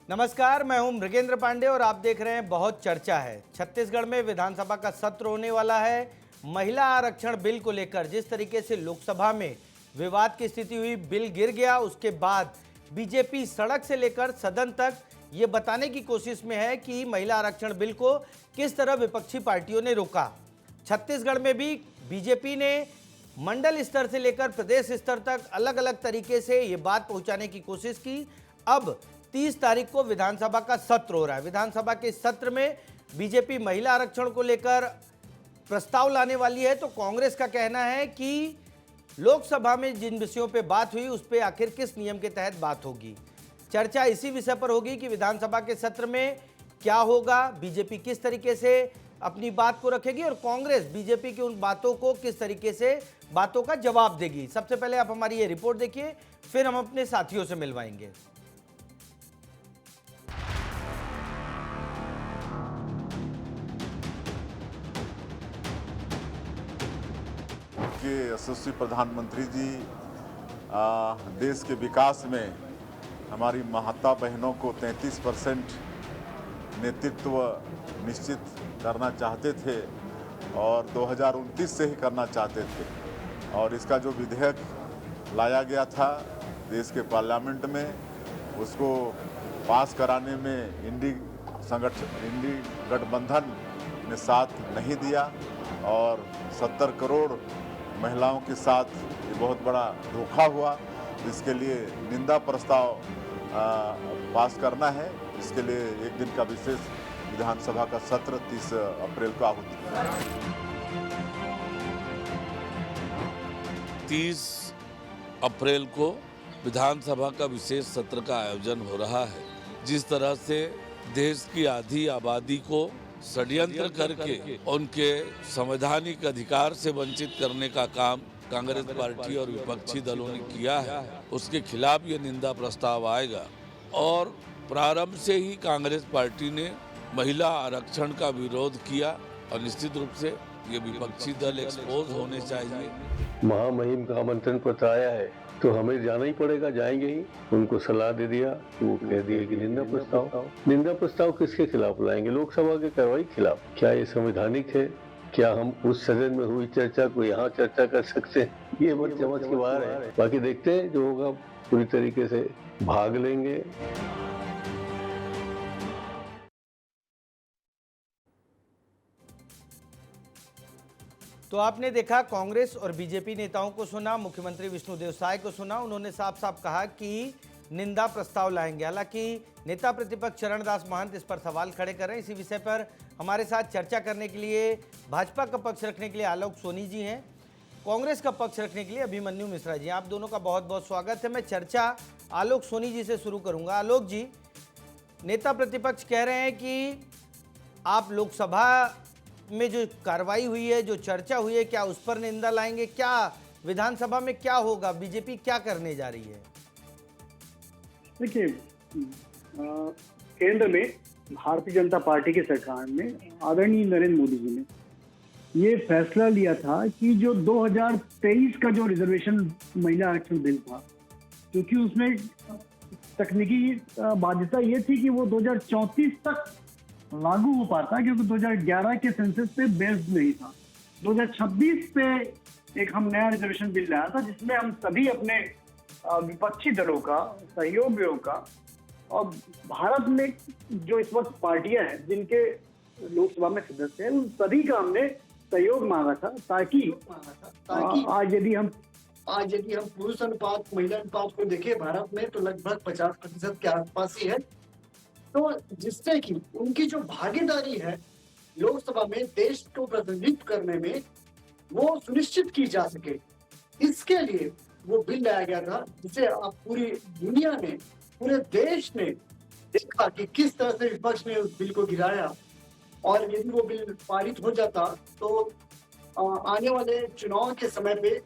नमस्कार, मैं हूं मृगेंद्र पांडे और आप देख रहे हैं बहुत चर्चा है। छत्तीसगढ़ में विधानसभा का सत्र होने वाला है। महिला आरक्षण बिल को लेकर जिस तरीके से लोकसभा में विवाद की स्थिति हुई, बिल गिर गया, उसके बाद बीजेपी सड़क से लेकर सदन तक ये बताने की कोशिश में है कि महिला आरक्षण बिल को किस तरह विपक्षी पार्टियों ने रोका। छत्तीसगढ़ में भी बीजेपी ने मंडल स्तर से लेकर प्रदेश स्तर तक अलग अलग तरीके से ये बात पहुंचाने की कोशिश की। अब 30 तारीख को विधानसभा का सत्र हो रहा है। विधानसभा के सत्र में बीजेपी महिला आरक्षण को लेकर प्रस्ताव लाने वाली है, तो कांग्रेस का कहना है कि लोकसभा में जिन विषयों पे बात हुई उस पे आखिर किस नियम के तहत बात होगी। चर्चा इसी विषय पर होगी कि विधानसभा के सत्र में क्या होगा, बीजेपी किस तरीके से अपनी बात को रखेगी और कांग्रेस बीजेपी की उन बातों को किस तरीके से बातों का जवाब देगी। सबसे पहले आप हमारी ये रिपोर्ट देखिए, फिर हम अपने साथियों से मिलवाएंगे। के यशस्वी प्रधानमंत्री जी देश के विकास में हमारी माता बहनों को 33% नेतृत्व निश्चित करना चाहते थे और 2029 से ही करना चाहते थे। और इसका जो विधेयक लाया गया था देश के पार्लियामेंट में, उसको पास कराने में इंडी गठबंधन ने साथ नहीं दिया और 70 करोड़ महिलाओं के साथ ये बहुत बड़ा धोखा हुआ। इसके लिए निंदा प्रस्ताव पास करना है। इसके लिए एक दिन का विशेष विधानसभा का सत्र 30 अप्रैल को आहूत किया। 30 अप्रैल को विधानसभा का विशेष सत्र का आयोजन हो रहा है। जिस तरह से देश की आधी आबादी को षड्यंत्र करके उनके संवैधानिक अधिकार से वंचित करने का काम कांग्रेस पार्टी और विपक्षी दलों ने किया है, उसके खिलाफ ये निंदा प्रस्ताव आएगा। और प्रारंभ से ही कांग्रेस पार्टी ने महिला आरक्षण का विरोध किया और निश्चित रूप से ये विपक्षी दल एक्सपोज होने चाहिए। महामहिम का आमंत्रण पत्र आया है तो हमें जाना ही पड़ेगा, जाएंगे ही। उनको सलाह दे दिया कि वो कह दिए कि निंदा प्रस्ताव किसके खिलाफ लाएंगे? लोकसभा के कार्रवाई खिलाफ। क्या ये संवैधानिक है? क्या हम उस सदन में हुई चर्चा को यहाँ चर्चा कर सकते हैं? ये बड़ी समझ के बाहर है। बाकी देखते हैं जो होगा, पूरी तरीके से भाग लेंगे। तो आपने देखा, कांग्रेस और बीजेपी नेताओं को सुना, मुख्यमंत्री विष्णुदेव साय को सुना। उन्होंने साफ साफ कहा कि निंदा प्रस्ताव लाएंगे। हालांकि नेता प्रतिपक्ष चरणदास महंत इस पर सवाल खड़े कर रहे हैं। इसी विषय पर हमारे साथ चर्चा करने के लिए भाजपा का पक्ष रखने के लिए आलोक सोनी जी हैं, कांग्रेस का पक्ष रखने के लिए अभिमन्यु मिश्रा जी। आप दोनों का बहुत बहुत स्वागत है। मैं चर्चा आलोक सोनी जी से शुरू करूँगा। आलोक जी, नेता प्रतिपक्ष कह रहे हैं कि आप लोकसभा में जो कार्रवाई हुई है, जो चर्चा हुई है, क्या उस पर निंदा लाएंगे? क्या विधानसभा में क्या होगा? बीजेपी क्या करने जा रही है? देखिए, केंद्र में भारतीय जनता पार्टी की सरकार में आदरणीय नरेंद्र मोदी जी ने ये फैसला लिया था कि जो 2023 का जो रिजर्वेशन महिला आरक्षण बिल था, क्योंकि उसमें तकनीकी बाध्यता ये थी कि वो 2034 तक लागू हो पाता, क्योंकि 2011 के सेंसस पे बेस्ड नहीं था। 2026 पे एक हम नया रिजर्वेशन बिल लाया था, जिसमें हम सभी अपने विपक्षी दलों का सहयोगियों का और भारत में जो इस वक्त पार्टियां हैं जिनके लोकसभा में सदस्य हैं, उन सभी का हमने सहयोग मांगा था, ताकि आज यदि हम पुरुष अनुपात महिला अनुपात को देखें भारत में, तो लगभग 50% के आसपास ही है। तो जिससे कि उनकी जो भागीदारी है लोकसभा में देश को प्रतिनिधित्व करने में, वो सुनिश्चित की जा सके, इसके लिए वो बिल लाया गया था, जिसे आप पूरी दुनिया ने, पूरे देश ने देखा कि किस तरह से विपक्ष ने उस बिल को गिराया। और यदि वो बिल पारित हो जाता तो आने वाले चुनाव के समय पे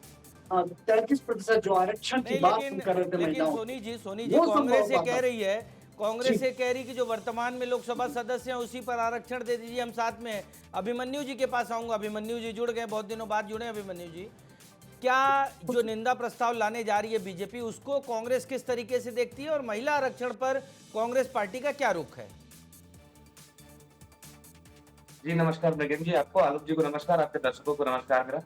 33% जो आरक्षण की बात हम कर रहे थे महिलाओं, सोनी जी कांग्रेस ये कह रही है, कांग्रेस ये कह रही कि जो वर्तमान में लोकसभा सदस्य हैं उसी पर आरक्षण दे दीजिए, हम साथ में। अभिमन्यु जी के पास आऊंगा। अभिमन्यु जी जुड़ गए, बहुत दिनों बाद जुड़े। अभिमन्यु जी, क्या जो निंदा प्रस्ताव लाने जा रही है बीजेपी, उसको कांग्रेस किस तरीके से देखती है और महिला आरक्षण पर कांग्रेस पार्टी का क्या रुख है? जी नमस्कार नगेन जी, आपको आलोक जी को नमस्कार, आपके दर्शकों को नमस्कार मेरा।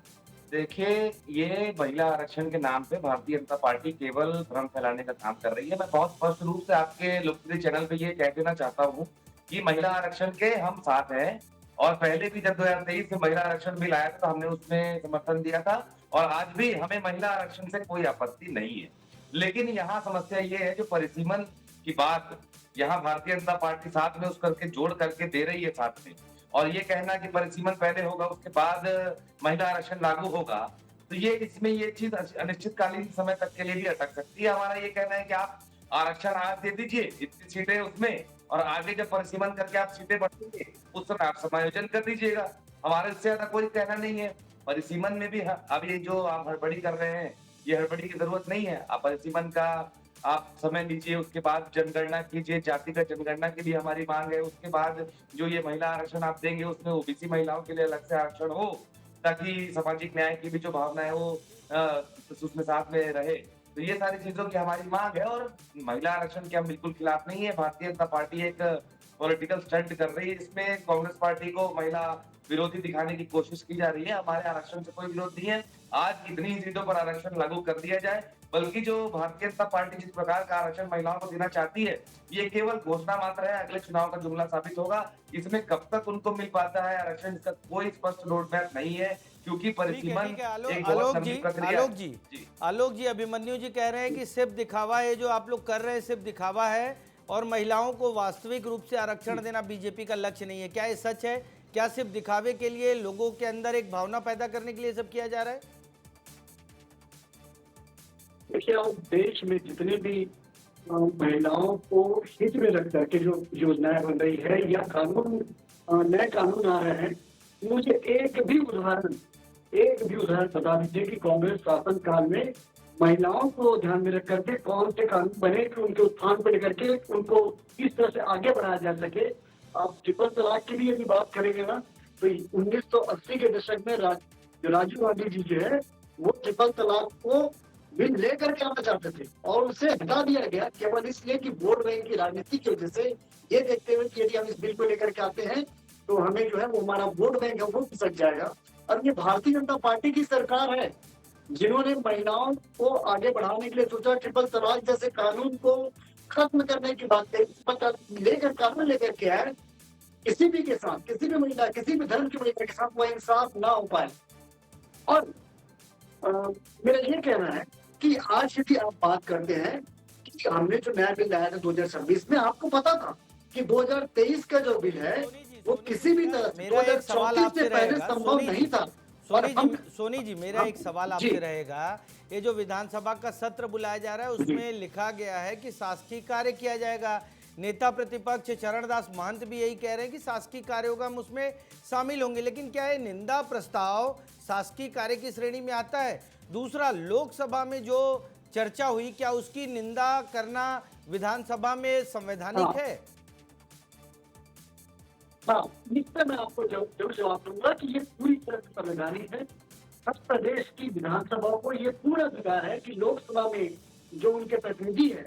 देखिए, ये महिला आरक्षण के नाम पे भारतीय जनता पार्टी केवल भ्रम फैलाने का काम कर रही है। मैं बहुत स्पष्ट रूप से आपके लोकप्रिय चैनल पे ये कह देना चाहता हूँ कि महिला आरक्षण के हम साथ हैं, और पहले भी जब 2023 में महिला आरक्षण बिल आया था तो हमने उसमें समर्थन दिया था, और आज भी हमें महिला आरक्षण से कोई आपत्ति नहीं है। लेकिन यहाँ समस्या ये है, जो परिसीमन की बात यहाँ भारतीय जनता पार्टी साथ में उस करके जोड़ करके दे रही है साथ में, और ये कहना कि परिसीमन पहले होगा उसके बाद महिला आरक्षण लागू होगा, तो ये इसमें ये चीज अनिश्चितकालीन समय तक के लिए भी अटक सकती है। हमारा ये कहना है कि आप आरक्षण आज दे दीजिए इतनी सीटें उसमें, और आगे जब परिसीमन करके आप सीटें बढ़ेंगे उस समय आप समायोजन कर दीजिएगा। हमारे इससे ज्यादा कोई कहना नहीं है। परिसीमन में भी अब ये जो आप हड़बड़ी कर रहे हैं, ये हड़बड़ी की जरूरत नहीं है। आप परिसीमन का आप समय लीजिए, उसके बाद जनगणना कीजिए, जातिगत जनगणना के लिए हमारी मांग है। उसके बाद जो ये महिला आरक्षण आप देंगे उसमें ओबीसी महिलाओं के लिए अलग से आरक्षण हो, ताकि सामाजिक न्याय की भी जो भावना है वो उसमें साथ में रहे। तो ये सारी चीजों की हमारी मांग है, और महिला आरक्षण के हम बिल्कुल खिलाफ नहीं है। भारतीय जनता पार्टी एक पॉलिटिकल स्टंट कर रही है, इसमें कांग्रेस पार्टी को महिला विरोधी दिखाने की कोशिश की जा रही है। हमारे आरक्षण से कोई विरोध नहीं है। आज कितनी ही सीटों पर आरक्षण लागू कर दिया जाए, बल्कि जो भारतीय जनता पार्टी जिस प्रकार का आरक्षण महिलाओं को देना चाहती है, ये केवल घोषणा मात्र है, अगले चुनाव का जुमला साबित होगा। इसमें कब तक उनको मिल पाता है आरक्षण, इसका कोई स्पष्ट रोड मैप नहीं है, क्योंकि परिसीमन ठीक है, एक बहुत लंबी प्रक्रिया है। आलोक जी, अभिमन्यु जी कह रहे हैं कि सिर्फ दिखावा है, जो आप लोग कर रहे हैं सिर्फ दिखावा है, और महिलाओं को वास्तविक रूप से आरक्षण देना बीजेपी का लक्ष्य नहीं है। क्या ये सच है? क्या सिर्फ दिखावे के लिए, लोगों के अंदर एक भावना पैदा करने के लिए सब किया जा रहा है? देखिए, अब देश में जितने भी महिलाओं को हित में रख करके जो योजनाएं बन रही है या कानून, नए कानून आ रहे हैं, मुझे एक भी उदाहरण बता दीजिए कि कांग्रेस शासन काल में महिलाओं को ध्यान में रख करके कौन से कानून बने कि उनके उत्थान को लेकर के उनको किस तरह से आगे बढ़ाया जा सके। आप ट्रिपल तलाक की भी यदि बात करेंगे ना, तो 1980 के दशक में जो राजीव गांधी जी जो है, वो ट्रिपल तलाक को बिल लेकर के आना चाहते थे, और उसे हटा दिया गया केवल इसलिए कि वोट बैंक की राजनीति की वजह से, ये देखते हुए कि यदि हम इस बिल को लेकर के आते हैं तो हमें जो है वो हमारा वोट बैंक है वो पिसक जाएगा। और ये भारतीय जनता पार्टी की सरकार है जिन्होंने महिलाओं को आगे बढ़ाने के लिए सोचा, ट्रिपल तलाक जैसे कानून को खत्म करने की बात कही, कानून लेकर के आए। किसी भी के साथ, किसी भी महिला, किसी भी धर्म की महिला के साथ वो इंसाफ ना हो पाए। और मेरा ये कहना है कि आज यदि आप बात करते हैं कि हमने जो नया बिल लाया था 2026 में, आपको पता था कि 2023 का जो बिल है वो किसी भी तरह से 2034 से पहले संभव नहीं था। सोनी जी, मेरा एक सवाल आपसे रहेगा। ये जो विधानसभा का सत्र बुलाया जा रहा है, उसमें लिखा गया है कि शासकीय कार्य किया जाएगा। नेता प्रतिपक्ष चरणदास महंत भी यही कह रहे हैं कि शासकीय कार्य होगा, हम उसमें शामिल होंगे। लेकिन क्या ये निंदा प्रस्ताव शासकीय कार्य की श्रेणी में आता है? दूसरा, लोकसभा में जो चर्चा हुई, क्या उसकी निंदा करना विधानसभा में संवैधानिक है? हाँ, इस पर मैं आपको जवाब दूंगा कि ये पूरी तरह से संवैधानिक है। हर प्रदेश की विधानसभा को ये पूरा अधिकार है कि लोकसभा में जो उनके प्रतिनिधि है,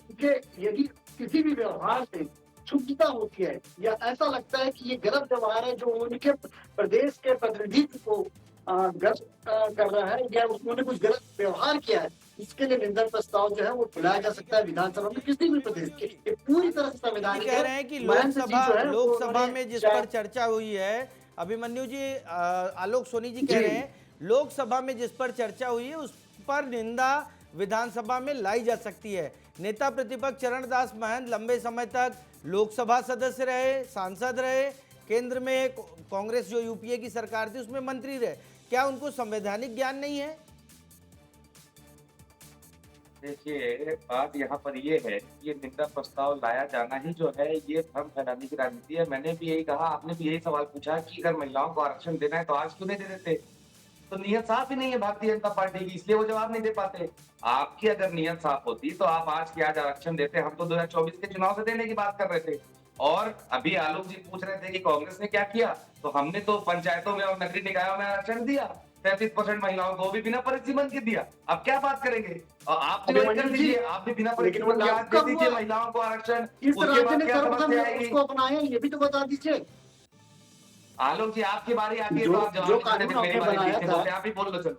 उनके यदि किसी भी व्यवहार से चूकता होती है या ऐसा लगता है कि ये गलत व्यवहार है जो उनके प्रदेश के प्रतिनिधित्व को गलत कर रहा है या उन्होंने कुछ गलत व्यवहार किया है, इसके लिए निंदा प्रस्ताव जो है वो बुलाया जा सकता है विधानसभा में किसी भी प्रदेश के। ये पूरी तरह से संवैधानिक कह रहे हैं कि लोकसभा में जिस पर चर्चा हुई है, अभिमन्यु जी, आलोक सोनी जी कह रहे हैं लोकसभा में जिस पर चर्चा हुई है उस पर निंदा विधानसभा में लाई जा सकती है। नेता प्रतिपक्ष चरणदास महंत लंबे समय तक लोकसभा सदस्य रहे, सांसद रहे, केंद्र में कांग्रेस जो यूपीए की सरकार थी उसमें मंत्री रहे। क्या उनको संवैधानिक ज्ञान नहीं है? देखिए, बात यहाँ पर ये है कि ये निंदा प्रस्ताव लाया जाना ही जो है ये भ्रम फैलाने की राजनीति है। मैंने भी यही कहा, आपने भी यही सवाल पूछा कि अगर महिलाओं को आरक्षण देना है तो आज क्यों नहीं दे देते। तो नियत साफ ही नहीं है भारतीय जनता पार्टी की, इसलिए वो जवाब नहीं दे पाते। आपकी अगर नियत साफ होती तो आप आज के आज आरक्षण देते। हम तो 2024 के चुनाव से देने की बात कर रहे थे। और अभी आलोक जी पूछ रहे थे कि कांग्रेस ने क्या किया, तो हमने तो पंचायतों में और नगरीय निकायों में आरक्षण दिया। 33% महिलाओं को, वो भी बिना परिसीमन के दिया। अब क्या बात करेंगे? और आप भी अभिमन्यु कर जी, दीजिए, आप भी बिना लेकिन वो परिसीमन के लागू आज दे कब दीजिए हुआ? महिलाओं को आरक्षण। किस उसके राज्य बाद ने क्या सर्वप्रथम समस्या आएगी? उसको अपनाया, ये भी तो बता दीजिए। आलोक जी, आपकी बारी आती है जो तो आप जवाब जो दीजिए, कानून फिर मेरी आपने बारी बनाया पीछे था, बोलते हैं, आप ही बोल लो। चलो,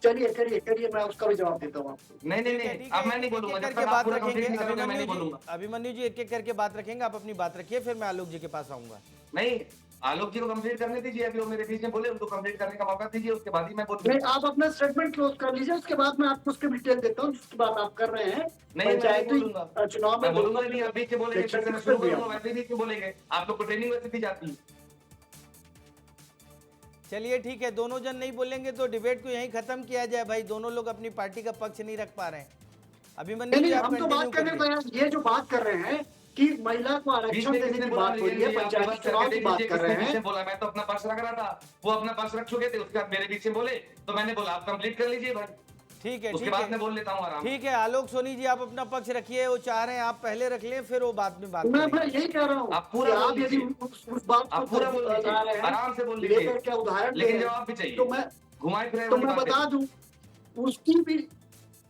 चलिए करिए करिए, मैं उसका भी जवाब देता हूँ आपको। नहीं नहीं ठीक है, नहीं, ठीक अब है, मैं नहीं एक-एक बोलूंगा, जब करके तक आप बात पूरा रखेंगे। कंप्लीट नहीं करोगे मैं नहीं अभिमन्यु बोलूंगा। जी, अभिमन्यु जी एक-एक करके बात रखेंगे, आप अपनी बात रखिए, फिर मैं आलोक जी के पास आऊंगा। नहीं, आलोक जी को कंप्लीट करने दीजिए, अभी वो मेरे बीच में बोले, उनको कंप्लीट करने का मौका दीजिए, उसके बाद ही मैं नहीं, बोलूंगा। आप अपना स्टेटमेंट क्लोज कर लीजिए, उसके बाद मैं आपको उसके डिटेल देता हूँ जिसकी बात आप कर रहे हैं। नहीं, मैं नहीं पंचायती बोलूंगा। चुनाव मैं में बोलूंगा नहीं, आप बीच में बोलेंगे, फिर से मैं शुरू छत्तीसगढ़ करूंगा, वैसे बीच में बोलेंगे। आप लोग को ट्रेनिंग वैसे दी जाती है। चलिए ठीक है, दोनों जन नहीं बोलेंगे तो डिबेट को यहीं खत्म किया जाए भाई, दोनों लोग अपनी पार्टी का पक्ष नहीं रख पा रहे हैं। अभिमन्यु नहीं जी नहीं, आप हम तो बात कंटिन्यू करने करिए। को यार, ये जो बात कर रहे हैं कि महिला को बीच आरक्षण में देने किसने की बोला? बात हो रही है, पंचायती चुनाव की बात कर रहे हैं। बोला, मैं तो अपना पक्ष रख रहा था, वो अपना पक्ष रख चुके थे, उसके बाद मेरे बीच में बोले, तो मैंने बोला आप कंप्लीट कर लीजिए भाई, ठीक है, उसके ठीक बाद है, मैं बोल लेता हूँ आराम से। ठीक है। आलोक सोनी जी आप अपना पक्ष रखिए, वो चाह रहे हैं आप पहले रख लें, फिर वो बाद में बात मैं करेंगे। यही कह रहा हूँ, आप पूरा कि आप बोल यदि लीजिए। उस बात आप पूरा बोल को लीजिए, ला रहे हैं, आराम से बोल लीजिए, लेकर के उदाहरण दे लेकिन रहे हैं, जवाब भी चाहिए। तो मैं घुमाए फिराए तो वाली मैं बातें। बता दूं, उसकी भी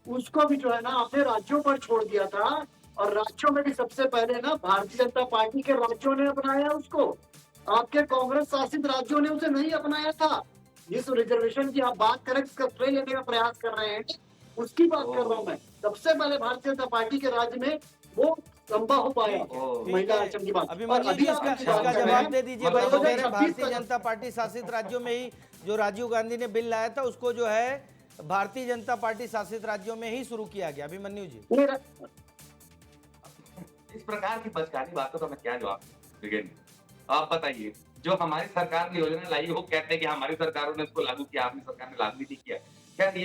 उसको भी जो है ना अपने राज्यों पर छोड़ दिया था, और राज्यों में भी सबसे पहले ना भारतीय जनता पार्टी के राज्यों ने अपनाया उसको। आपके कांग्रेस शासित राज्यों ने उसे नहीं अपनाया था। जिस रिजर्वेशन की आप बात करें, इसका श्रेय लेने का प्रयास कर रहे हैं, उसकी बात कर रहा हूं मैं। सबसे पहले भारतीय जनता पार्टी के राज्य में वो संभव हो पाया ठीक महिला है। आरक्षण की बात। और अभिमन्यु जी अभी आप इसका बात कर रहे जवाब हैं, दे दीजिए मतलब भाई, वो कह रहे हैं 2026 भारतीय जनता पार्टी शासित राज्यों में ही जो राजीव गांधी ने बिल लाया था उसको जो है भारतीय जनता पार्टी शासित राज्यों में ही शुरू किया गया। अभिमन्यु जी इस प्रकार की बचकानी बातों का मैं क्या जवाब दूं? ठीक है, आप बताइए, जो हमारी सरकार ने योजना लाई है, वो कहते हैं कि हमारी सरकारों ने इसको लागू किया, आपकी सरकार ने लागू नहीं किया। खैर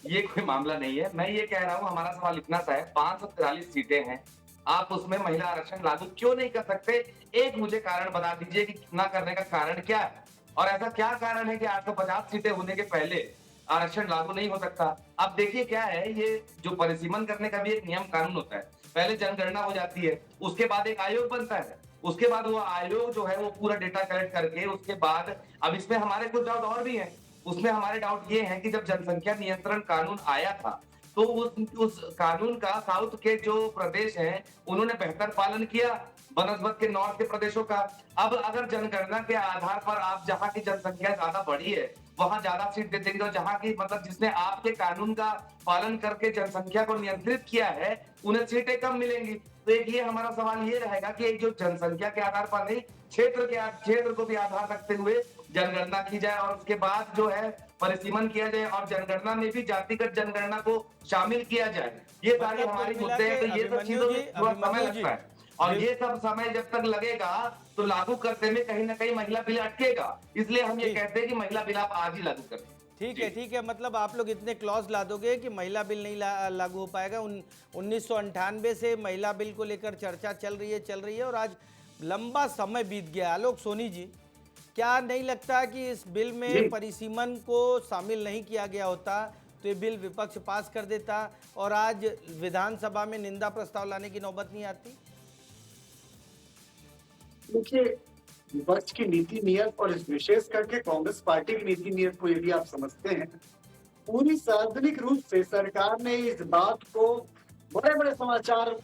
ये कोई मामला नहीं है। मैं ये कह रहा हूँ, हमारा सवाल इतना सा है, 543 सीटें हैं, आप उसमें महिला आरक्षण लागू क्यों नहीं कर सकते? एक मुझे कारण बता दीजिए कि न करने का कारण क्या है, और ऐसा क्या कारण है कि 850 सीटें होने के पहले आरक्षण लागू नहीं हो सकता? अब देखिए क्या है, ये जो परिसीमन करने का भी एक नियम कानून होता है। पहले जनगणना हो जाती है, उसके बाद एक आयोग बनता है, उसके बाद वो आयोग जो है वो पूरा डेटा कलेक्ट करके उसके बाद, अब इसमें हमारे कुछ डाउट और भी हैं। उसमें हमारे डाउट ये है कि जब जनसंख्या नियंत्रण कानून आया था तो उस कानून का साउथ के जो प्रदेश हैं उन्होंने बेहतर पालन किया बनस्बत के नॉर्थ के प्रदेशों का। अब अगर जनगणना के आधार पर आप जहां की जनसंख्या ज्यादा बढ़ी है वहां ज्यादा सीट दे देंगे, और जहां की मतलब जिसने आपके कानून का पालन करके जनसंख्या को नियंत्रित किया है उन्हें सीटें कम मिलेंगी। तो एक ये हमारा सवाल ये रहेगा कि एक जो जनसंख्या के आधार पर नहीं, क्षेत्र को भी आधार रखते हुए जनगणना की जाए, और उसके बाद जो है परिसीमन किया जाए, और जनगणना में भी जातिगत जनगणना को शामिल किया जाए। ये सारी मतलब हमारी कुल मिला मुद्दे हैं, के तो ये सब अभिमन्यु चीजों जी, में थोड़ा समय अभिमन्यु जी, लगता है, और ये सब समय जब तक लगेगा तो लागू करते में कहीं ना कहीं महिला बिल अटकेगा। इसलिए हम ये ठीक। कहते हैं कि महिला बिल आप आज ही लागू करें। ठीक है, ठीक है। मतलब आप लोग इतने क्लॉज ला दोगे कि महिला बिल नहीं लागू हो पाएगा। 1998 से महिला बिल को लेकर चर्चा चल रही है और आज लंबा समय बीत गया। आलोक सोनी जी, क्या नहीं लगता कि इस बिल में परिसीमन को शामिल नहीं किया गया होता तो ये बिल विपक्ष पास कर देता और आज विधानसभा में निंदा प्रस्ताव लाने की नौबत नहीं आती? देखिए, विपक्ष की नीति नियत और विशेष करके कांग्रेस पार्टी की नीति नियत को यदि आप समझते हैं, पूरी सार्वजनिक रूप से सरकार ने इस बात को बड़े बड़े समाचार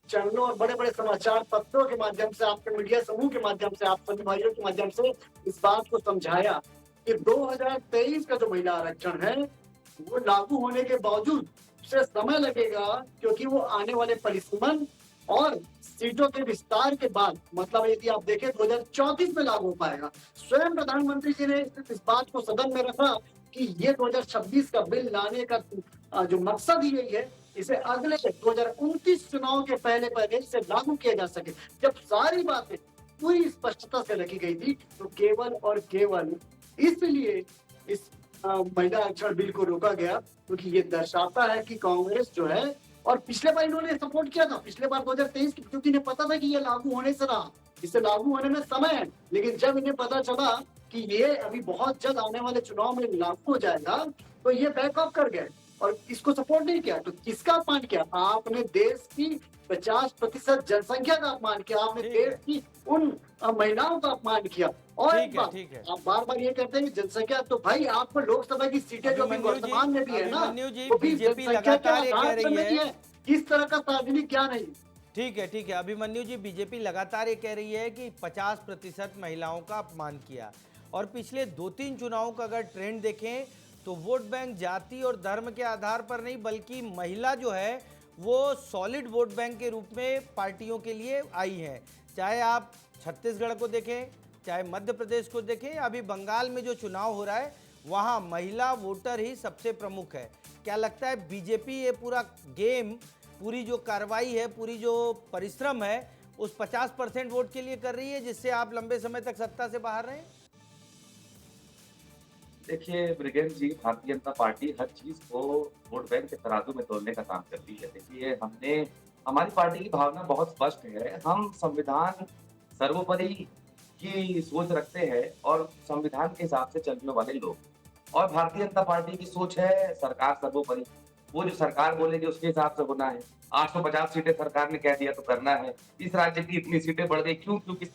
चैनलों और बड़े बड़े समाचार पत्रों के माध्यम से, आपके मीडिया समूह के माध्यम से, आप सभी भाइयों के माध्यम से इस बात को समझाया कि 2023 का जो महिला आरक्षण है वो लागू होने के बावजूद उसे समय लगेगा, क्योंकि वो आने वाले परिसीमन और सीटों के विस्तार के बाद, मतलब यदि आप देखें 2034 में लागू हो पाएगा। स्वयं प्रधानमंत्री जी ने इस बात को सदन में रखा कि ये 2026 का बिल लाने का जो मकसद ही यही है, इसे अगले 2029 चुनाव के पहले इसे लागू किया जा सके। जब सारी बातें पूरी स्पष्टता से रखी गई थी तो केवल और केवल इसलिए इस महिला आरक्षण बिल को रोका गया, क्योंकि ये दर्शाता है कि कांग्रेस जो है, और पिछले बार इन्होंने सपोर्ट किया था, पिछले बार 2023 की, क्योंकि इन्हें पता था कि ये लागू होने से रहा, इसे लागू होने में समय है, लेकिन जब इन्हें पता चला कि ये अभी बहुत जल्द आने वाले चुनाव में लागू हो जाएगा तो ये बैकअप कर गए। और इसको सपोर्ट नहीं किया, तो किसका अपमान किया? आपने देश की 50% जनसंख्या का अपमान किया, आपने ठीक देश है। की उन महिलाओं का अपमान किया। और ठीक एक है, बात, ठीक है। आप बार बार ये कहते हैं कि जनसंख्या, तो भाई आपको लोकसभा की सीटें जो अभी अभिमन्यु जी, वर्तमान में भी है ना, अभिमन्यु जी, वो भी बीजेपी जनसंख्या के लगातार ये कह आधार पर रही नहीं है। है। किस तरह का सार्वजनिक ज्ञान है ये? ठीक है, ठीक है। अभिमन्यु जी, बीजेपी लगातार ये कह रही है कि 50% महिलाओं का अपमान किया, और पिछले 2-3 चुनावों का अगर ट्रेंड देखें तो वोट बैंक जाति और धर्म के आधार पर नहीं, बल्कि महिला जो है वो सॉलिड वोट बैंक के रूप में पार्टियों के लिए आई है। चाहे आप छत्तीसगढ़ को देखें, चाहे मध्य प्रदेश को देखें, या अभी बंगाल में जो चुनाव हो रहा है वहाँ महिला वोटर ही सबसे प्रमुख है। क्या लगता है बीजेपी ये पूरा गेम, पूरी जो कार्रवाई है, पूरी जो परिश्रम है, उस 50% वोट के लिए कर रही है जिससे आप लंबे समय तक सत्ता से बाहर रहें? देखिए ब्रिगेड जी, भारतीय जनता पार्टी हर चीज को वोट बैंक के तराजू में तोलने का काम करती है। देखिए, हमारी पार्टी की भावना बहुत स्पष्ट है। हम संविधान सर्वोपरि की सोच रखते हैं और संविधान के हिसाब से चलने वाले लोग, और भारतीय जनता पार्टी की सोच है सरकार सर्वोपरि। वो जो सरकार बोलेगी उसके हिसाब से होना है। 850 सीटें सरकार ने कह दिया तो करना है। इस राज्य की इतनी सीटें बढ़ गई क्यों? क्योंकि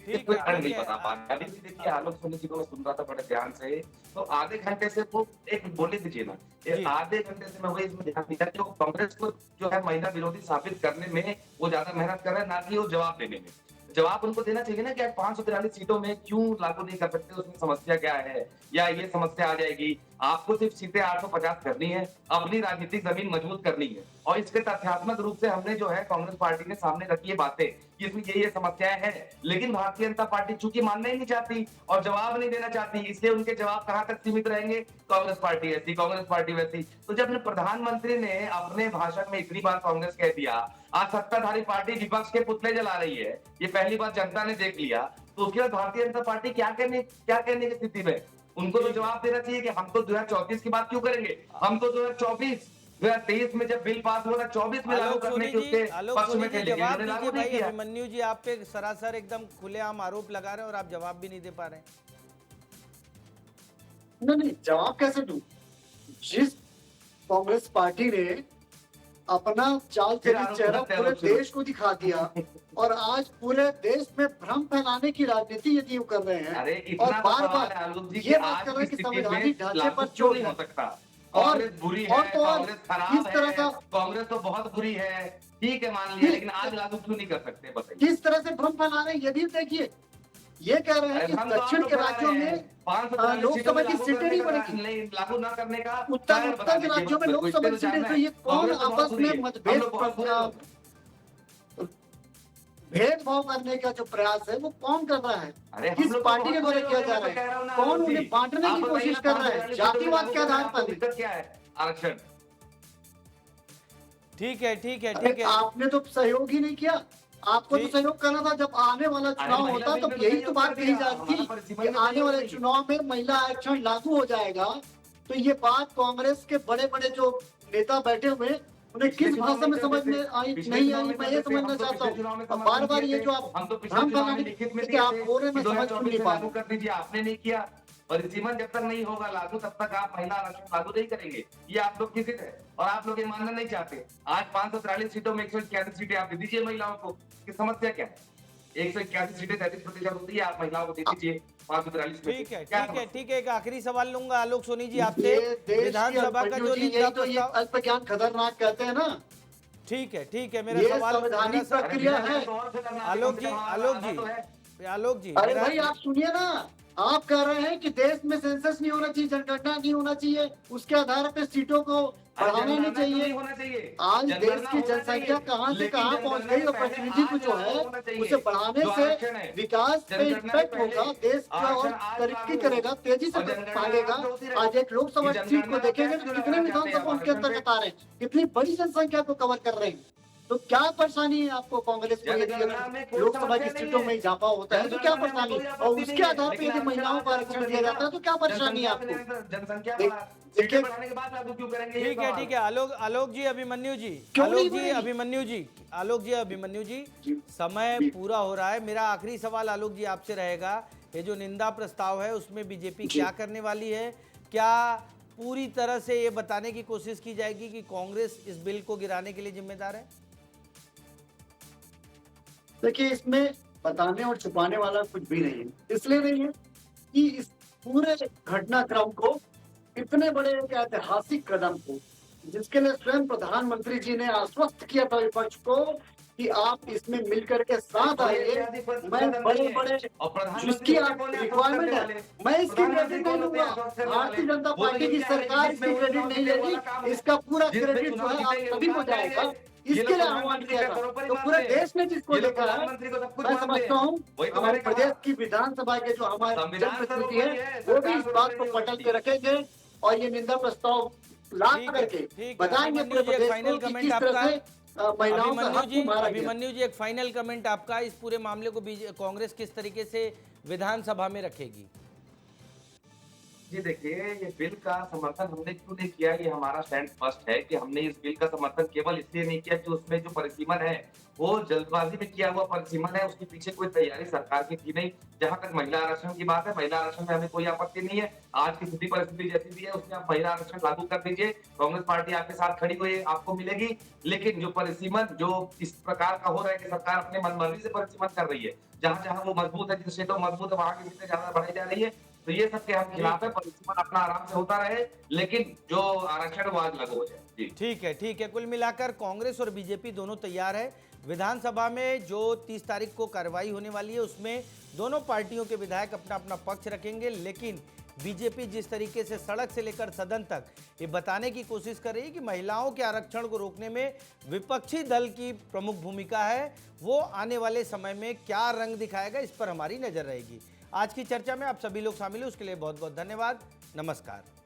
ठीक कोई है, कारण नहीं ठीक है। बता पा रहा। अभी भी देखिए, आलोक सोनी जी को मैं सुन रहा था बड़े ध्यान से, तो आधे घंटे से वो एक बोले दीजिए ना, जी। आधे घंटे से मैं वही इसमें ध्यान दिया कि वो कांग्रेस को जो है महिला विरोधी साबित करने में वो ज्यादा मेहनत कर रहे हैं, ना कि वो जवाब देने में। जवाब उनको देना चाहिए ना कि आज 543 सीटों में क्यों लागू नहीं कर सकते, उसमें समस्या क्या है, या ये समस्या आ जाएगी। आपको सिर्फ सीटें 850 करनी है, अपनी राजनीतिक जमीन मजबूत करनी है, और इसके तथ्यात्मक रूप से हमने जो है कांग्रेस पार्टी ने सामने रखी है बातें कि इसमें ये समस्याएं हैं। लेकिन भारतीय जनता पार्टी चूंकि मानना ही नहीं चाहती और जवाब नहीं देना चाहती, इसलिए उनके जवाब कहां तक सीमित रहेंगे? कांग्रेस पार्टी ऐसी, कांग्रेस पार्टी वैसी। तो जब प्रधानमंत्री ने अपने भाषण में इतनी बार कांग्रेस कह दिया, आज सत्ताधारी पार्टी विपक्ष के पुतले जला रही है, ये पहली बार जनता ने देख लिया, तो उसके बाद भारतीय जनता पार्टी क्या कहने की स्थिति में? उनको तो जवाब देना चाहिए कि हम तो 2034 की बात क्यों करेंगे, हम तो 2023 में जब बिल पास हुआ था 24 में लागू आलोक करने सोनी के जी, उसके आलोक पक्ष सोनी में जी थे, लेकिन जवाब उन्होंने दीजिए लागू नहीं भाई। किया। अभिमन्यु जी आप पे सरासर एकदम खुलेआम आरोप लगा रहे हैं और आप जवाब भी नहीं दे पा रहे हैं। नहीं, जवाब कैसे दूं? जिस कांग्रेस पार्टी ने अपना चाल फिर चलन आरोप चेहरा लगाते हैं पूरे आरोप शुरू। देश को दिखा दिया, और आज पूरे देश में भ्रम फैलाने की राजनीति यदि वो कर रहे हैं, अरे और इतना तो बार सवाल बार है आलोक जी ये कि बात आज कर रहे हैं की कि स्थिति में संवैधानिक ढांचे लागू पर क्यों चोट नहीं है। हो सकता? और- कांग्रेस बुरी और है, तो और कांग्रेस खराब किस तरह है, का- कांग्रेस तो बहुत बुरी है, ठीक है मान लिया, लेकिन आज लागू क्यों नहीं कर सकते बताइए? किस तरह से भ्रम फैला रहे हैं ये भी देखिए। ये कह रहे हैं कि हम तो दक्षिण आपको के बता राज्यों रहे हैं, में 543 लोकसभा की लागू सीटें करने नहीं का- बढ़ेगी। नहीं, लागू ना करने का उत्तर कारण बता के दीजिए, राज्यों में बस लोकसभा इतना की सीटें, जानना तो है। ये कौन कांग्रेस तो बहुत आपस बुरी में है, हम मतभेद लोग बहुत बुरे लोग। भेदभाव करने का जो प्रयास है वो कौन कर रहा है? अरे हम किस लोग तो पार्टी बहुत के द्वारा बुरे किया लोग जा हैं, रहा मैं तो कह रहा हूं है? ना, कौन आलोक उन्हें जी। बांटने आप की बताइए कोशिश ना, कर रहा है? 543 जातिवाद के आधार पर? दिक्कत क्या है? आरक्षण। ठीक है, ठीक है, अरे ठीक है। आपने तो सहयोग ही नहीं किया। आपको तो ठीक- सहयोग करना था। जब आने वाला चुनाव महिला होता बिल तो में तो यही तो सहयोग बात कर कही दिया, जाती हमारा थी परिसीमन कि में आने सहयोग वाले नहीं। चुनाव में महिला आरक्षण लागू हो जाएगा। तो ये बात कांग्रेस के बड़े बड़े जो नेता बैठे हुए हैं, उन्हें पिछले किस चुनाव भाषा में में समझ करते में थे, आई पिछले नहीं चुनाव आई, में मैं ये करते थे, समझना हम तो चाहता पिछले चुनाव में हूँ। और समर्थन बार बार किए ये थे, जो आप हम तो पिछले भ्रम चुनाव में फैलाने लिखित में कि दिए आप थे बोल रहे कि मैं समझ सुन 2024 नहीं में पा लागू रहा। कर दीजिए, आपने नहीं किया। परिसीमन जब तक नहीं होगा लागू, तब तक आप महिला आरक्षण लागू नहीं करेंगे, ये आप लोग किसी है, और आप लोग ये मानना नहीं चाहते। आज 543 सीटों में 181 सीटें आप दे दीजिए महिलाओं को, की समस्या क्या है? 181 सीटें 33% होती है, आप महिलाओं को दे दीजिए 543 में से। ठीक है, क्या ठीक है, समस्या? ठीक है। एक आखिरी सवाल लूंगा आलोक सोनी जी आपसे। ये देश की विधानसभा का जो जी, निंदा यही तो ये प्रस्ताव, अल्प ज्ञान खतरनाक कहते हैं ना। ठीक है, ठीक है। मेरा ये सवाल, संवैधानिक मेरा सवाल- प्रक्रिया है। आलोक जी, आलोक जी, आलोक जी, अरे मेरा- भाई आप सुनिए ना, आप कह रहे हैं कि देश में सेंसस नहीं होना चाहिए, जनगणना नहीं होना चाहिए, उसके आधार पर सीटों को बढ़ाना नहीं चाहिए। होना चाहिए। आज देश जनगणना की होना जनसंख्या चाहिए, कहां से लेकिन कहां जनगणना पहुंच गई, और से पहले प्रतिनिधित्व जो आज है लागू होना चाहिए। उसे बढ़ाने जो आरक्षण है, से विकास पे जनगणना से इम्पैक्ट पहले होगा, देश जो और आरक्षण आज तरक्की लागू करेगा, तेजी से और जनगणना भागेगा। आज होती रहे। आज एक लोकसभा ये सीट को जनगणना देखेंगे क्या तो क्यों कितने लगाना चाहते हैं विधानसभा आप उनके आरक्षण अंतर्गत आ रहे हैं, कितनी बड़ी जनसंख्या को कवर कर रहे हैं। तो क्या परेशानी है आपको कांग्रेस को यदि जनगणना में कोई लोकसभा की समस्या नहीं सीटों है। में इजाफा होता है तो क्या जनगणना में परेशानी कोई है? आपत्ति और नहीं उसके है, आधार पर लेकिन यदि आरक्षण महिलाओं को आज आरक्षण लागू दिया जाता है तो क्या परेशानी है जनसंख्या आपको? जनसंख्या देख- बढ़ा, देखिए- सीटें बढ़ाने के बाद लागू क्यों करेंगे? ये ठीक है, सवाल ठीक है। आलोक, आलोक जी, अभिमन्यु जी, क्यों आलोक नहीं जी, बढ़ेगी? अभिमन्यु जी, आलोक जी, अभिमन्यु जी, जी। समय जी। पूरा हो रहा है। मेरा आखिरी सवाल आलोक जी आपसे रहेगा, ये जो निंदा प्रस्ताव है उसमें बीजेपी जी। क्या करने वाली है? क्या पूरी तरह से ये बताने की कोशिश की जाएगी कि कांग्रेस इस बिल को गिराने के लिए जिम्मेदार है? देखिए, इसमें बताने और छुपाने वाला कुछ भी नहीं है। इसलिए नहीं है कि इस पूरे घटनाक्रम को, इतने बड़े एक ऐतिहासिक कदम को, जिसके लिए स्वयं प्रधानमंत्री जी ने आश्वस्त किया था विपक्ष को कि आप इसमें मिलकर के साथ आइए, मैं बड़े-बड़े जिसकी आप रिक्वायरमेंट है, मैं इसकी क्रेडिट नहीं लूंगा। भारतीय जनता पार्टी की सरकार इसकी क्रेडिट नहीं लेगी, इसका पूरा क्रेडिट जो है आप सभी को जाएगा। इसके लिए आह्वान किया था, तो पूरे देश ने जिसको देखा है, मैं समझता हूँ हमारे प्रदेश की विधानसभा के जो हमारे जनप्रतिनिधि है, वो भी इस बात को पटल के रखेंगे और ये निंदा प्रस्ताव ला करके बताएंगे पूरे प्रदेश को कि किस तरह से महिलाओं का हक को मारा गया। अभिमन्यु जी, एक फाइनल कमेंट आपका, इस पूरे मामले को कांग्रेस किस तरीके से विधानसभा में रखेगी? जी देखिए, ये बिल का समर्थन हमने क्यों नहीं किया, ये हमारा स्टैंड स्पष्ट है कि हमने इस बिल का समर्थन केवल इसलिए नहीं किया कि उसमें जो परिसीमन है वो जल्दबाजी में किया हुआ परिसीमन है, उसके पीछे कोई तैयारी सरकार की थी नहीं। जहां तक महिला आरक्षण की बात है, महिला आरक्षण में हमें कोई आपत्ति नहीं है। आज की स्थिति परिस्थिति जैसी भी है उसमें आप महिला आरक्षण लागू कर दीजिए, कांग्रेस पार्टी आपके साथ खड़ी हुई आपको मिलेगी। लेकिन जो परिसीमन जो इस प्रकार का हो रहा है कि सरकार अपने मनमर्जी से परिसीमन कर रही है, जहां जहां वो मजबूत है, जिस क्षेत्र में मजबूत है वहां की सीटें ज्यादा बढ़ाई जा रही है, तो ये सब के हम खिलाफ है। परिसीमन अपना आराम से होता रहे, लेकिन जो आरक्षण वो आज लागू हो जाए। जी ठीक है, ठीक है। कुल मिलाकर कांग्रेस और बीजेपी दोनों तैयार है। विधानसभा में जो 30 तारीख को कार्रवाई होने वाली है उसमें दोनों पार्टियों के विधायक अपना अपना पक्ष रखेंगे, लेकिन बीजेपी जिस तरीके से सड़क से लेकर सदन तक ये बताने की कोशिश कर रही है कि महिलाओं के आरक्षण को रोकने में विपक्षी दल की प्रमुख भूमिका है, वो आने वाले समय में क्या रंग दिखाएगा इस पर हमारी नजर रहेगी। आज की चर्चा में आप सभी लोग शामिल हुए उसके लिए बहुत बहुत धन्यवाद। नमस्कार।